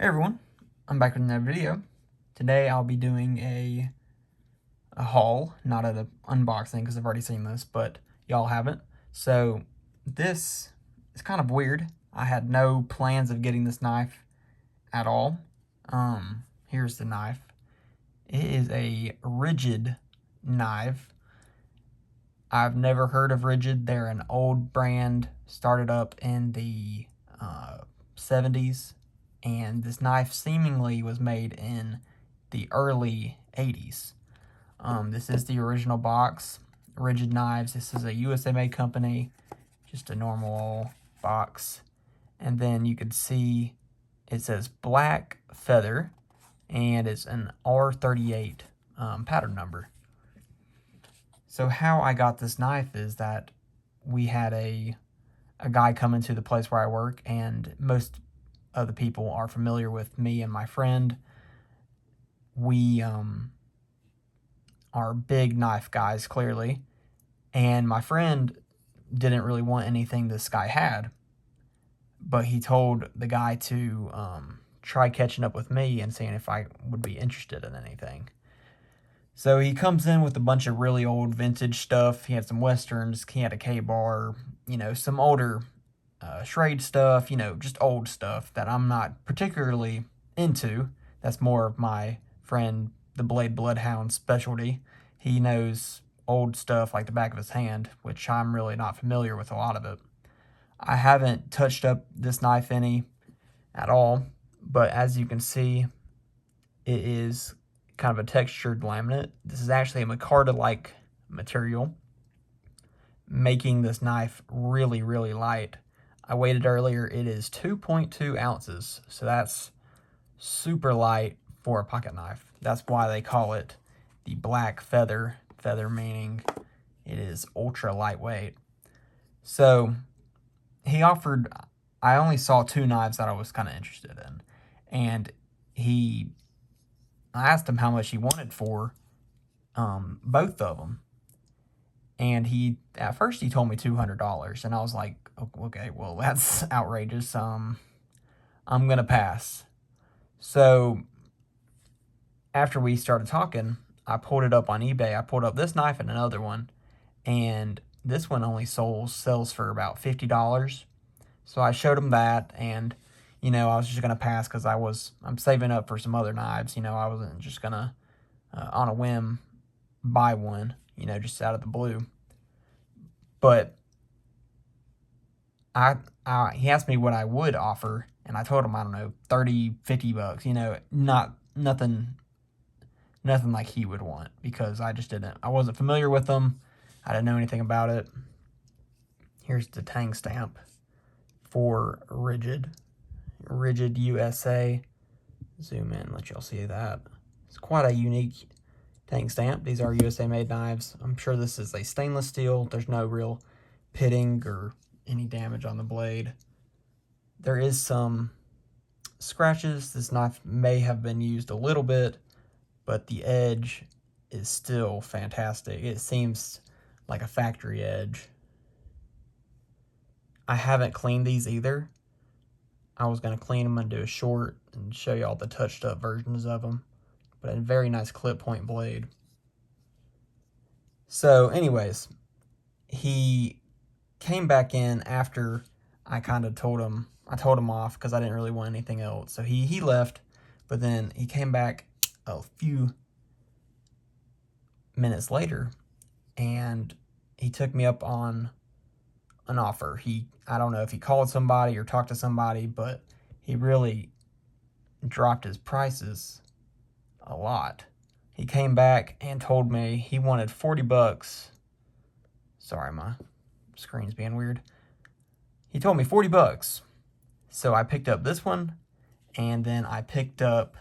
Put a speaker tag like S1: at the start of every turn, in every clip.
S1: Hey everyone, I'm back with another video. Today I'll be doing a haul, not an unboxing because I've already seen this, but y'all haven't. So this is kind of weird. I had no plans of getting this knife at all. Here's the knife. It is a Rigid knife. I've never heard of Rigid. They're an old brand, started up in the 70s, and this knife seemingly was made in the early 80s. This is the original box, Rigid Knives. This is a USA made company, just a normal box. And then you could see it says black feather, and it's an R38 pattern number. So how I got this knife is that we had a guy come into the place where I work, and most of the people are familiar with me and my friend. We are big knife guys, clearly, and my friend didn't really want anything this guy had, but he told the guy to try catching up with me and seeing if I would be interested in anything. So he comes in with a bunch of really old vintage stuff. He had some Westerns, he had a K-bar, some older Schrade stuff, just old stuff that I'm not particularly into. That's more of my friend, the Blade Bloodhound specialty. He knows old stuff like the back of his hand, which I'm really not familiar with a lot of it. I haven't touched up this knife any at all, but as you can see, it is kind of a textured laminate. This is actually a micarta-like material, making this knife really, really light. I weighed it earlier. It is 2.2 ounces, so that's super light for a pocket knife. That's why they call it the black feather, feather meaning it is ultra lightweight. So he offered, I only saw two knives that I was kind of interested in, and I asked him how much he wanted for both of them, and at first he told me $200, and I was like, okay, well that's outrageous. I'm gonna pass. So after we started talking, I pulled it up on eBay. I pulled up this knife and another one, and this one only sells for about $50. So I showed him that, and I was just gonna pass because I'm saving up for some other knives. I wasn't just gonna on a whim buy one, just out of the blue. But he asked me what I would offer, and I told him, I don't know, 30, $50, not nothing like he would want, because I wasn't familiar with them. I didn't know anything about it. Here's the tang stamp for Rigid USA. Zoom in, let y'all see that. It's quite a unique tang stamp. These are USA made knives. I'm sure this is a stainless steel. There's no real pitting or any damage on the blade. There is some scratches. This knife may have been used a little bit, but the edge is still fantastic. It seems like a factory edge. I haven't cleaned these either. I was going to clean them and do a short and show you all the touched up versions of them, but a very nice clip point blade. So anyways, he came back in after I kind of told him off because I didn't really want anything else. So he left, but then he came back a few minutes later, and he took me up on an offer. I don't know if he called somebody or talked to somebody, but he really dropped his prices a lot. He came back and told me he wanted $40. Sorry, my screen's being weird. He told me $40. So I picked up this one, and then I picked up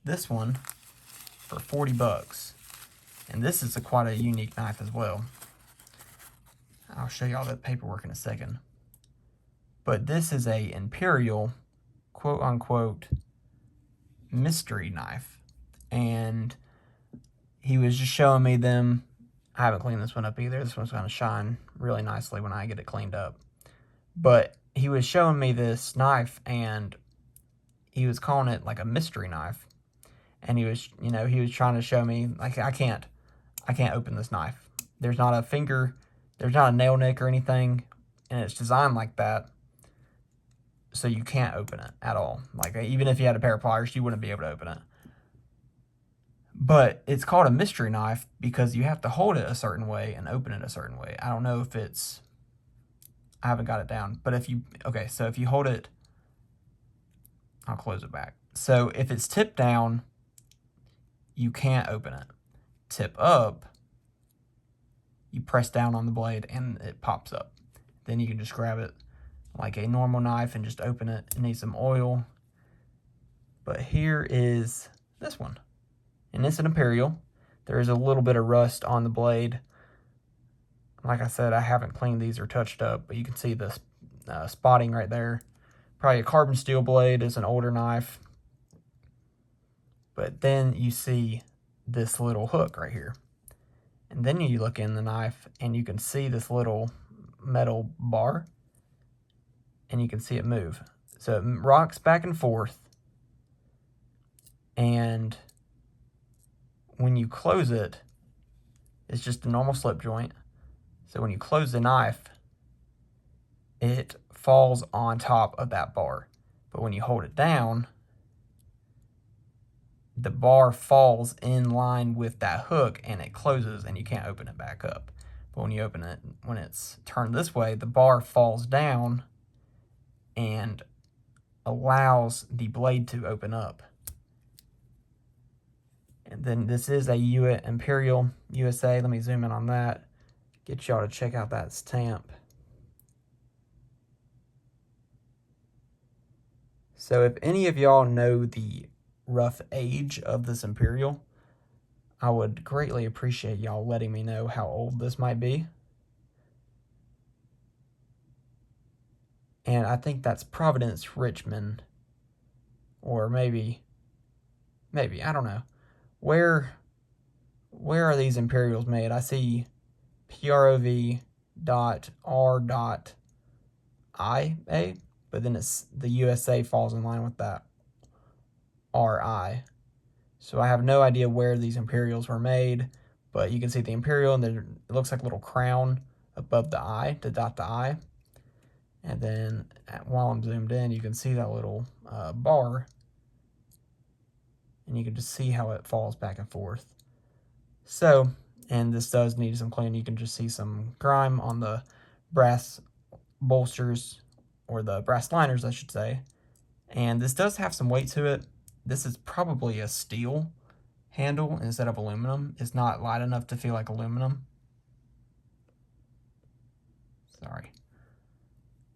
S1: this one for $40. And this is quite a unique knife as well. I'll show you all the paperwork in a second. But this is a Imperial, quote unquote, mystery knife. And he was just showing me them. I haven't cleaned this one up either. This one's going to shine really nicely when I get it cleaned up. But he was showing me this knife, and he was calling it like a mystery knife. And he was, he was trying to show me, like, I can't open this knife. There's not a finger, there's not a nail nick or anything, and it's designed like that, so you can't open it at all. Like, even if you had a pair of pliers, you wouldn't be able to open it. But it's called a mystery knife because you have to hold it a certain way and open it a certain way. I don't know if it's, I haven't got it down, but if you, okay, so if you hold it, I'll close it back. So if it's tipped down, you can't open it. Tip up, you press down on the blade and it pops up. Then you can just grab it like a normal knife and just open it. It needs some oil. But here is this one. And it's an Imperial. There is a little bit of rust on the blade. Like I said, I haven't cleaned these or touched up, but you can see the spotting right there. Probably a carbon steel blade. Is an older knife. But then you see this little hook right here. And then you look in the knife and you can see this little metal bar. And you can see it move. So it rocks back and forth. And when you close it, it's just a normal slip joint. So when you close the knife, it falls on top of that bar. But when you hold it down, the bar falls in line with that hook and it closes and you can't open it back up. But when you open it, when it's turned this way, the bar falls down and allows the blade to open up. And then this is a Imperial USA. Let me zoom in on that. Get y'all to check out that stamp. So if any of y'all know the rough age of this Imperial, I would greatly appreciate y'all letting me know how old this might be. And I think that's Providence, Richmond, or maybe, I don't know. Where are these Imperials made? I see PROV.R.IA, but then it's the USA falls in line with that RI. So I have no idea where these Imperials were made, but you can see the Imperial, and then it looks like a little crown above the eye to dot the eye. And then while I'm zoomed in, you can see that little bar, and you can just see how it falls back and forth. So, and this does need some cleaning. You can just see some grime on the brass bolsters, or the brass liners, I should say. And this does have some weight to it. This is probably a steel handle instead of aluminum. It's not light enough to feel like aluminum. Sorry.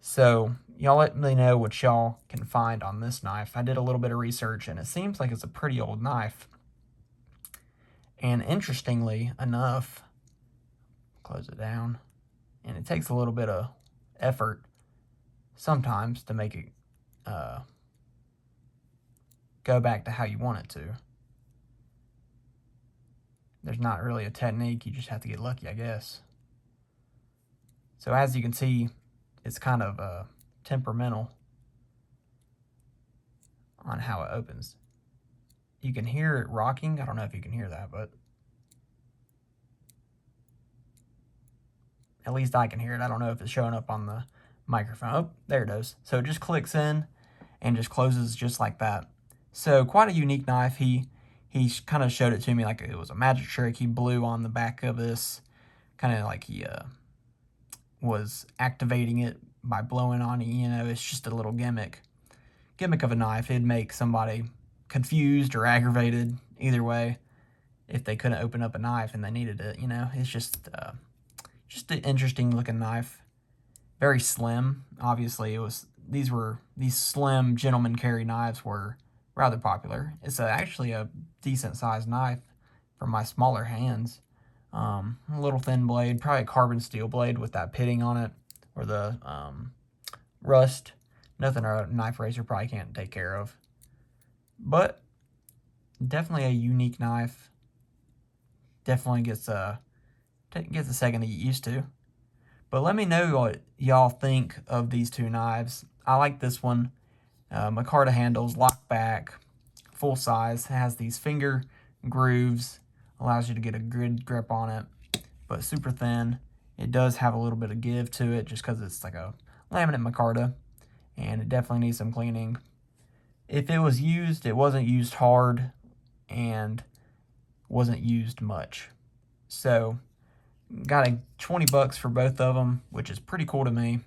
S1: So, y'all let me know what y'all can find on this knife. I did a little bit of research, and it seems like it's a pretty old knife. And interestingly enough, close it down, and it takes a little bit of effort sometimes to make it go back to how you want it to. There's not really a technique, you just have to get lucky, I guess. So as you can see, it's kind of temperamental on how it opens. You can hear it rocking. I don't know if you can hear that, but at least I can hear it. I don't know if it's showing up on the microphone. Oh, there it is. So it just clicks in and just closes just like that. So quite a unique knife. He kind of showed it to me like it was a magic trick. He blew on the back of this, kind of like he was activating it by blowing on it. It's just a little gimmick of a knife. It'd make somebody confused or aggravated either way if they couldn't open up a knife and they needed it. It's just an interesting looking knife. Very slim. Obviously, these slim gentleman carry knives were rather popular. It's actually a decent sized knife for my smaller hands. A little thin blade, probably a carbon steel blade with that pitting on it, or the rust. Nothing a knife razor probably can't take care of. But definitely a unique knife. Definitely gets a second to get used to. But let me know what y'all think of these two knives. I like this one. micarta handles, Lockback, full size. It has these finger grooves, allows you to get a good grip on it, but super thin. It does have a little bit of give to it just because it's like a laminate micarta, and it definitely needs some cleaning. If it was used, it wasn't used hard and wasn't used much. So got a 20 bucks for both of them, which is pretty cool to me.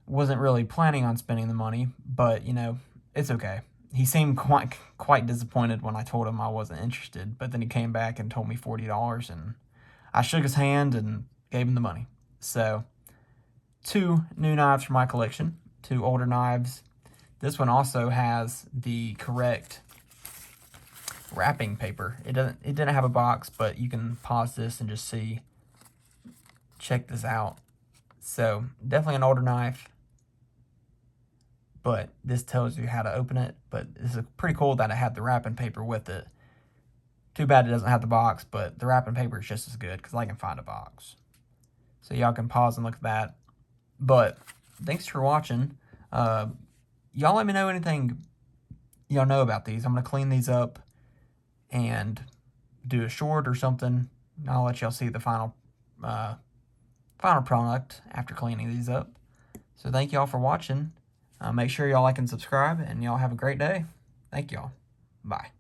S1: Wasn't really planning on spending the money, but you know, it's okay. He seemed quite disappointed when I told him I wasn't interested, but then he came back and told me $40, and I shook his hand and gave him the money. So 2 new knives for my collection, 2 older knives. This one also has the correct wrapping paper. It didn't have a box, but you can pause this and just see. Check this out. So definitely an older knife, but this tells you how to open it. But it's pretty cool that it had the wrapping paper with it. Too bad it doesn't have the box, but the wrapping paper is just as good because I can find a box. So y'all can pause and look at that. But thanks for watching. Y'all let me know anything y'all know about these. I'm going to clean these up and do a short or something. I'll let y'all see the final product after cleaning these up. So thank y'all for watching. Make sure y'all like and subscribe, and y'all have a great day. Thank y'all. Bye.